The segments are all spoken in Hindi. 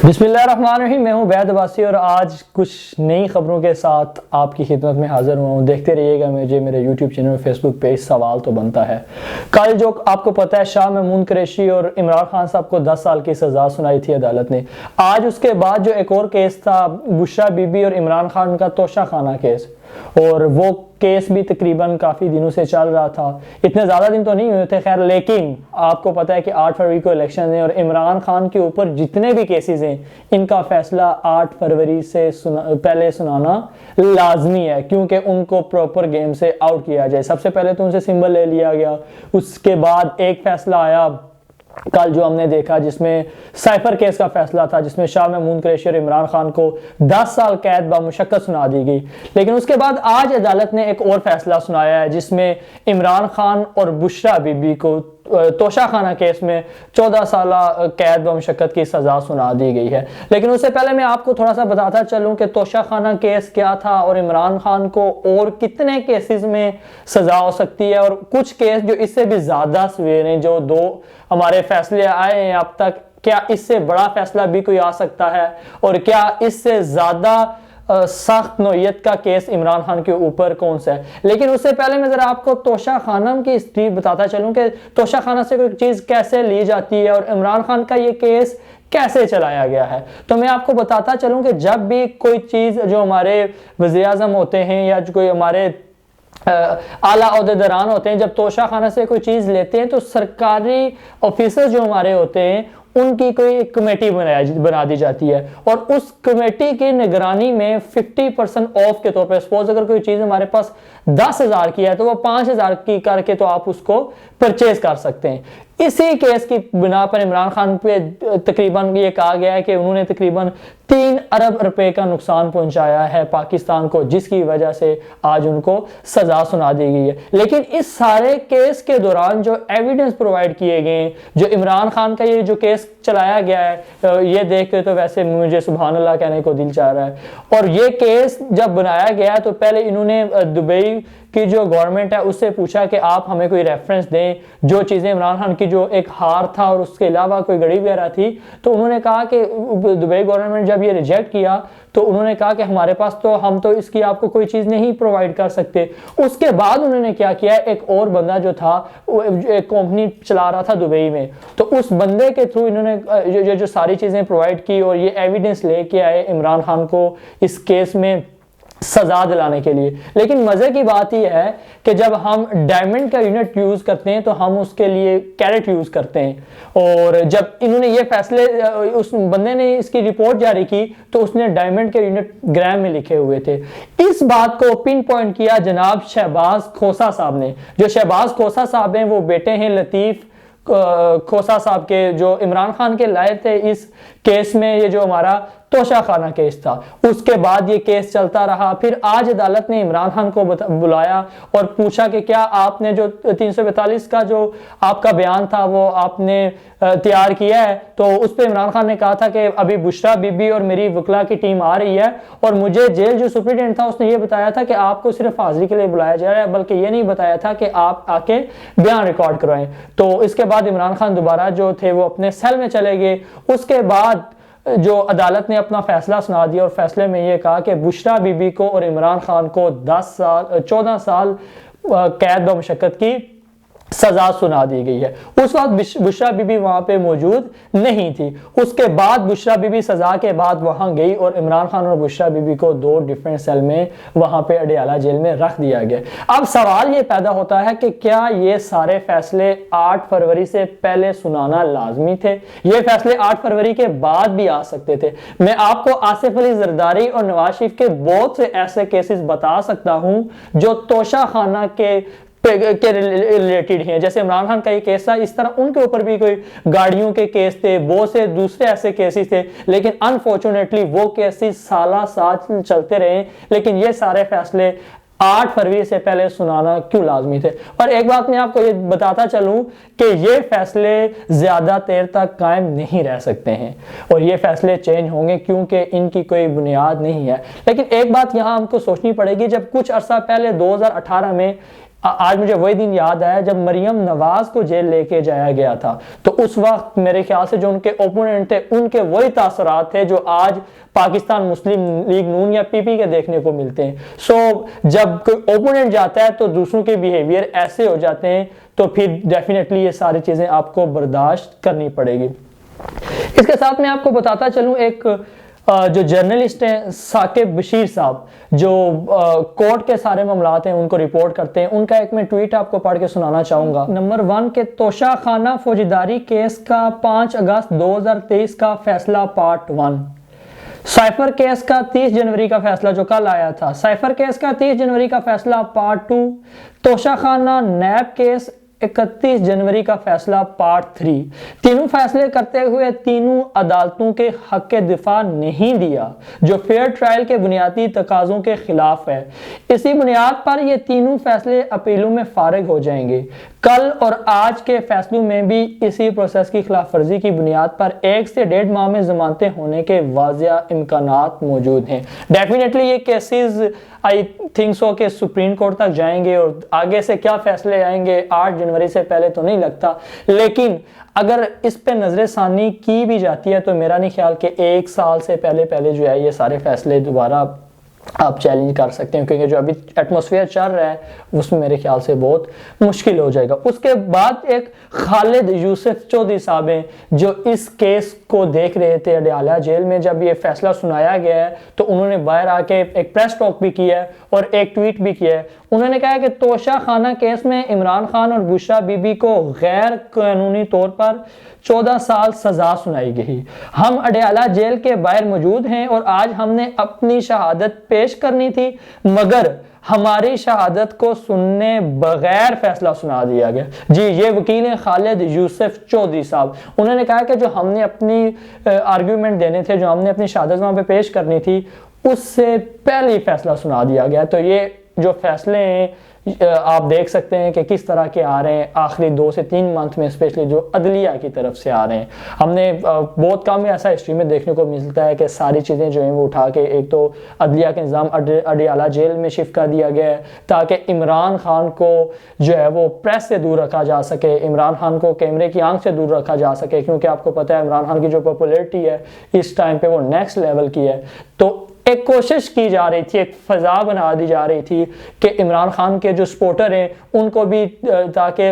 बिस्मिल्लाहिर्रहमानिर्रहीम। मैं हूं वैद अब्बासी और आज कुछ नई खबरों के साथ आपकी खिदमत में हाजिर हुआ हूं। देखते रहिएगा मुझे मेरे यूट्यूब चैनल और फेसबुक पेज। सवाल तो बनता है, कल जो आपको पता है शाह महमूद कुरैशी और इमरान खान साहब को 10 साल की सज़ा सुनाई थी अदालत ने। आज उसके बाद जो एक और केस था बुशरा बीबी और इमरान खान का तोशा खाना केस, और वो केस भी तकरीबन काफ़ी दिनों से चल रहा था। इतने ज़्यादा दिन तो नहीं हुए थे खैर, लेकिन आपको पता है कि 8 फरवरी को इलेक्शन है और इमरान खान के ऊपर जितने भी केसेस हैं इनका फैसला 8 फरवरी से पहले सुनाना लाजमी है, क्योंकि उनको प्रॉपर गेम से आउट किया जाए। सबसे पहले तो उनसे सिंबल ले लिया गया, उसके बाद एक फैसला आया कल जो हमने देखा जिसमें साइफर केस का फैसला था, जिसमें शाह महमूद कुरैशी और इमरान खान को 10 साल कैद बामुशक्कत सुना दी गई। लेकिन उसके बाद आज अदालत ने एक और फैसला सुनाया है जिसमें इमरान खान और बुशरा बीबी को तोशा खाना केस में 14 साल कैद बामुशक्कत की सजा सुना दी गई है। लेकिन उससे पहले मैं आपको थोड़ा सा बताता चलूं कि तोशा खाना केस क्या था और इमरान खान को और कितने केसेस में सजा हो सकती है, और कुछ केस जो इससे भी ज्यादा सवेर हैं, जो 2 हमारे फैसले आए हैं अब तक, क्या इससे बड़ा फैसला भी कोई आ सकता है और क्या इससे ज्यादा सख्त नौयत का केस इमरान खान के ऊपर कौन सा है। लेकिन उससे पहले मैं जरा आपको तोशा खाना की हिस्ट्री बताता चलूं कि तोशा खाना से कोई चीज कैसे ली जाती है और इमरान खान का ये केस कैसे चलाया गया है। तो मैं आपको बताता चलूं कि जब भी कोई चीज जो हमारे वज़ीर आज़म होते हैं या जो कोई हमारे आला ओहदेदारान होते हैं, जब तोशा खाना से कोई चीज लेते हैं तो सरकारी ऑफिसर जो हमारे होते हैं उनकी कोई कमेटी बना दी जाती है, और उस कमेटी की निगरानी में 50% ऑफ के तौर पर, सपोज अगर कोई चीज हमारे पास 10,000 की है तो वो 5,000 की करके तो आप उसको परचेज कर सकते हैं। इसी केस की बिना पर इमरान खान पे तकरीबन ये कहा गया है कि उन्होंने तकरीबन 3 अरब रुपए का नुकसान पहुंचाया है पाकिस्तान को, जिसकी वजह से आज उनको सजा सुना दी गई है। लेकिन इस सारे केस के दौरान जो एविडेंस प्रोवाइड किए गए, जो इमरान खान का ये जो केस चलाया गया है, ये देख के तो वैसे मुझे सुभान अल्लाह कहने को दिल चाह रहा है। और ये केस जब बनाया गया तो पहले इन्होंने दुबई की जो गवर्नमेंट है उससे पूछा कि आप हमें कोई रेफरेंस दें, जो चीज़ें इमरान खान की जो एक हार था और उसके अलावा कोई गड़ी वगैरह थी, तो उन्होंने कहा कि दुबई गवर्नमेंट जब ये रिजेक्ट किया तो उन्होंने कहा कि हमारे पास तो हम तो इसकी आपको कोई चीज़ नहीं प्रोवाइड कर सकते। उसके बाद उन्होंने क्या किया, एक और बंदा जो था एक कंपनी चला रहा था दुबई में, तो उस बंदे के थ्रू इन्होंने जो सारी चीज़ें प्रोवाइड की और ये एविडेंस लेके आए इमरान खान को इस केस में सजा दिलाने के लिए। लेकिन मजे की बात यह है कि जब हम डायमंड का यूनिट यूज करते हैं तो हम उसके लिए कैरेट यूज करते हैं, और जब इन्होंने ये फैसले, उस बंदे ने इसकी रिपोर्ट जारी की तो उसने डायमंड के यूनिट ग्राम में लिखे हुए थे। इस बात को पिन पॉइंट किया जनाब शहबाज खोसा साहब ने। जो शहबाज खोसा साहब हैं वो बेटे हैं लतीफ खोसा साहब के, जो इमरान खान के लाए थे इस केस में, ये जो हमारा तोशा खाना केस था। उसके बाद ये केस चलता रहा, फिर आज अदालत ने इमरान खान को बुलाया और पूछा कि क्या आपने जो 342 का जो आपका बयान था वो आपने तैयार किया है। तो उस पर इमरान खान ने कहा था कि अभी बुशरा बीबी और मेरी वकला की टीम आ रही है, और मुझे जेल जो सुप्रीटेंडेंट था उसने ये बताया था कि आपको सिर्फ हाजिरी के लिए बुलाया जा रहा है, बल्कि ये नहीं बताया था कि आप आके बयान रिकॉर्ड करवाएं। तो इसके बाद इमरान खान दोबारा जो थे वो अपने सेल में चले गए। उसके बाद जो अदालत ने अपना फैसला सुना दिया और फैसले में ये कहा कि बुशरा बीबी को और इमरान खान को 14 साल कैद बमुशक्कत की सजा सुना दी गई है। उस वक्त बुशरा बीबी वहां पे मौजूद नहीं थी। उसके बाद बुशरा बीबी सजा के बाद वहां गई और इमरान खान और बुशरा बीबी को 2 डिफरेंट सेल में वहां पे अडियाला जेल में रख दिया गया। अब सवाल ये पैदा होता है कि क्या ये सारे फैसले 8 फरवरी से पहले सुनाना लाजमी थे? ये फैसले 8 फरवरी के बाद भी आ सकते थे। मैं आपको आसिफ अली जरदारी और नवाज शरीफ के बहुत से ऐसे केसेस बता सकता हूं जो तोशा खाना के रिलेटेड हैं। जैसे इमरान खान का ये केस था, इस तरह उनके ऊपर भी कोई गाड़ियों के केस थे, बहुत से दूसरे ऐसे केसेस थे, लेकिन अनफॉर्चुनेटली वो केसेस साल चलते रहे। लेकिन ये सारे फैसले 8 फरवरी से पहले सुनाना क्यों लाजमी थे? और एक बात मैं आपको ये बताता चलूं कि ये फैसले ज्यादा देर तक कायम नहीं रह सकते हैं और ये फैसले चेंज होंगे, क्योंकि इनकी कोई बुनियाद नहीं है। लेकिन एक बात यहां हमको सोचनी पड़ेगी, जब कुछ अरसा पहले 2018 में आज मुझे वही दिन याद आया जब मरियम नवाज को जेल लेके जाया गया था, तो उस वक्त मेरे ख्याल से जो उनके ओपोनेंट थे उनके वही तासरात थे जो आज पाकिस्तान मुस्लिम लीग नून या पीपी के देखने को मिलते हैं। सो जब कोई ओपोनेंट जाता है तो दूसरों के बिहेवियर ऐसे हो जाते हैं, तो फिर डेफिनेटली ये सारी चीजें आपको बर्दाश्त करनी पड़ेगी। इसके साथ मैं आपको बताता चलूं, एक जो जर्नलिस्ट हैं साकिब बशीर साहब, जो कोर्ट के सारे मामलात हैं उनको रिपोर्ट करते हैं, उनका एक मैं ट्वीट आपको पढ़ के सुनाना चाहूंगा। नंबर 1 के तोशा खाना फौजदारी केस का 5 अगस्त 2023 का फैसला पार्ट 1। साइफर केस का 30 जनवरी का फैसला जो कल आया था, साइफर केस का 30 जनवरी का फैसला पार्ट 2, तोशा खाना नैब केस 31 जनवरी का फैसला पार्ट 3। तीनों फैसले करते हुए तीनों अदालतों के हक के दिफा नहीं दिया, जो फेयर ट्रायल के बुनियादी तकाजों के खिलाफ है। इसी बुनियाद पर ये तीनों फैसले अपीलों में फारिग हो जाएंगे। कल और आज के फैसलों में भी इसी प्रोसेस की खिलाफ वर्जी की बुनियाद पर 1 से 1.5 माह में जमानतें होने के वाजिया इम्कानात मौजूद हैं। डेफिनेटली ये केसेस आई थिंक सो कि सुप्रीम कोर्ट तक जाएंगे और आगे से क्या फैसले आएंगे 8 जनवरी से पहले तो नहीं लगता, लेकिन अगर इस पे नजरसानी की भी जाती है तो मेरा नहीं ख्याल कि 1 साल से पहले जो है ये सारे फैसले दोबारा आप चैलेंज कर सकते हैं, क्योंकि जो अभी एटमॉस्फेयर चल रहा है उसमें मेरे ख्याल से बहुत मुश्किल हो जाएगा। उसके बाद एक खालिद यूसुफ चौधरी साहब हैं जो इस केस को देख रहे थे अडयाला जेल में। जब ये फैसला सुनाया गया है तो उन्होंने बाहर आके एक प्रेस टॉक भी किया है और एक ट्वीट भी किया है। उन्होंने कहा कि तोशा खाना केस में इमरान खान और बुशरा बीबी को गैर कानूनी तौर पर 14 साल सजा सुनाई गई। हम अडयाला जेल के बाहर मौजूद हैं और आज हमने अपनी शहादत पेश करनी थी, मगर हमारी शहादत को सुनने बगैर फैसला सुना दिया गया। जी, ये वकील हैं खालिद यूसुफ चौधरी साहब। उन्होंने कहा कि जो हमने अपनी आर्ग्यूमेंट देने थे, जो हमने अपनी शहादत वहां पे पेश करनी थी, उससे पहले ही फैसला सुना दिया गया। तो ये जो फैसले हैं आप देख सकते हैं कि किस तरह के आ रहे हैं आखिरी 2 से 3 मंथ में, स्पेशली जो अदलिया की तरफ से आ रहे हैं। हमने बहुत कम ऐसा हिस्ट्री में देखने को मिलता है कि सारी चीज़ें जो हैं वो उठा के एक तो अदलिया के निज़ाम अडयाला जेल में शिफ्ट कर दिया गया है ताकि इमरान खान को जो है वो प्रेस से दूर रखा जा सके, इमरान खान को कैमरे की आंख से दूर रखा जा सके, क्योंकि आपको पता है इमरान खान की जो पॉपुलैरिटी है इस टाइम पर वो नेक्स्ट लेवल की है। तो एक कोशिश की जा रही थी, एक फजा बना दी जा रही थी कि इमरान खान के जो सपोर्टर हैं उनको भी, ताकि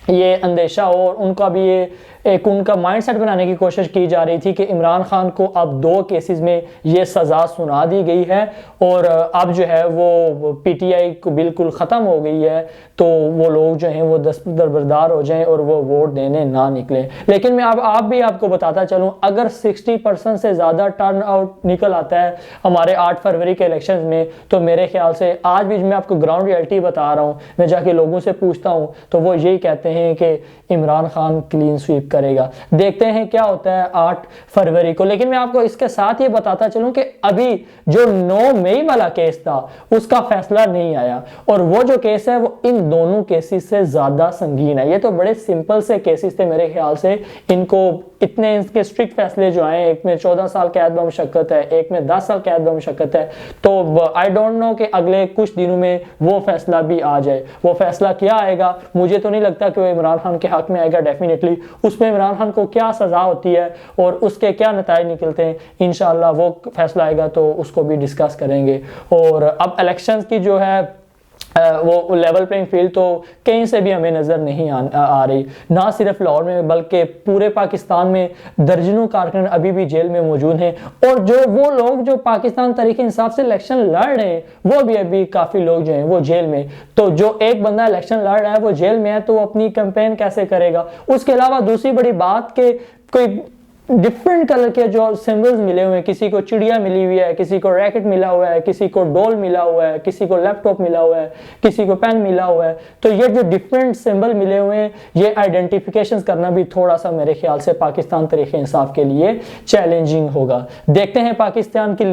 ये अंदेशा हो और उनका भी ये एक उनका माइंडसेट बनाने की कोशिश की जा रही थी कि इमरान खान को अब 2 केसेस में ये सज़ा सुना दी गई है और अब जो है वो पीटीआई को बिल्कुल ख़त्म हो गई है, तो वो लोग जो हैं वो दरबरदार हो जाएं और वो वोट देने ना निकलें। लेकिन मैं आपको बताता चलूँ, अगर 60% से ज़्यादा टर्न आउट निकल आता है हमारे 8 फरवरी के इलेक्शन में, तो मेरे ख्याल से आज भी मैं आपको ग्राउंड रियलिटी बता रहा हूँ, मैं जाके लोगों से पूछता हूँ तो वो यही कहते हैं कि इमरान खान क्लीन स्वीप करेगा। देखते हैं क्या होता है 8 फरवरी को। लेकिन मैं आपको इसके साथ ये बताता चलूं कि अभी जो 9 मई वाला केस था उसका फैसला नहीं आया, और वो जो केस है वो इन दोनों केसेस से ज्यादा संगीन है। ये तो बड़े सिंपल से केसेस थे मेरे ख्याल से, इनको इतने इसके स्ट्रिक्ट फैसले जो आए, एक में 14 साल कैद बमुशक्कत है, एक में 10 साल कैद बमुशक्कत है, तो आई डोंट नो कि अगले कुछ दिनों में वो फैसला भी आ जाए। वो फैसला क्या आएगा मुझे तो नहीं लगता कि वो इमरान खान के हक में आएगा। डेफिनेटली उसमें इमरान खान को क्या सजा होती है और उसके क्या नताइज निकलते हैं, इंशाल्लाह वो फैसला आएगा तो उसको भी डिस्कस करेंगे। और अब इलेक्शंस की जो है वो लेवल प्लेइंग फील्ड तो कहीं से भी हमें नज़र नहीं आ रही, ना सिर्फ लाहौर में बल्कि पूरे पाकिस्तान में दर्जनों कारकुन अभी भी जेल में मौजूद हैं, और जो वो लोग जो पाकिस्तान तरीके इंसाफ से इलेक्शन लड़ रहे हैं वो भी अभी काफ़ी लोग जो हैं वो जेल में। तो जो एक बंदा इलेक्शन लड़ रहा है वो जेल में है, तो वो अपनी कैंपेन कैसे करेगा। उसके अलावा दूसरी बड़ी बात के कोई डिफरेंट कलर के जो सिंबल्स मिले हुए हैं, किसी को चिड़िया मिली हुई है, किसी को रैकेट मिला हुआ है, किसी को डॉल मिला हुआ है, किसी को लैपटॉप मिला हुआ है, किसी को पेन मिला हुआ है, तो ये जो डिफरेंट सिंबल मिले हुए हैं ये आइडेंटिफिकेशन करना भी थोड़ा सा मेरे ख्याल से पाकिस्तान तरीके इंसाफ के लिए चैलेंजिंग होगा। देखते हैं पाकिस्तान की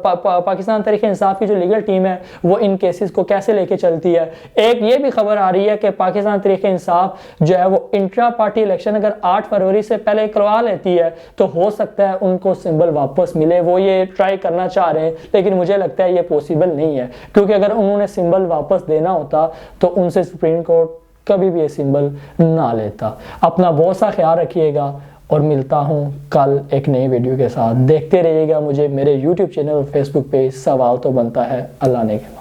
पाकिस्तान तरीके इंसाफ की जो लीगल टीम है वो इन केसेस को कैसे लेके चलती है। एक ये भी खबर आ रही है कि पाकिस्तान तरीके इंसाफ जो है वो इंट्रा पार्टी इलेक्शन अगर 8 फरवरी से पहले करवा लेती है तो हो सकता है उनको सिंबल वापस मिले। वो ये ट्राई करना चाह रहे हैं, लेकिन मुझे लगता है ये पॉसिबल नहीं है, क्योंकि अगर उन्होंने सिंबल वापस देना होता तो उनसे सुप्रीम कोर्ट कभी भी ये सिंबल ना लेता। अपना बहुत सा ख्याल रखिएगा और मिलता हूँ कल एक नई वीडियो के साथ। देखते रहिएगा मुझे मेरे YouTube चैनल और Facebook पेज सवाल तो बनता है। अल्लाह ने के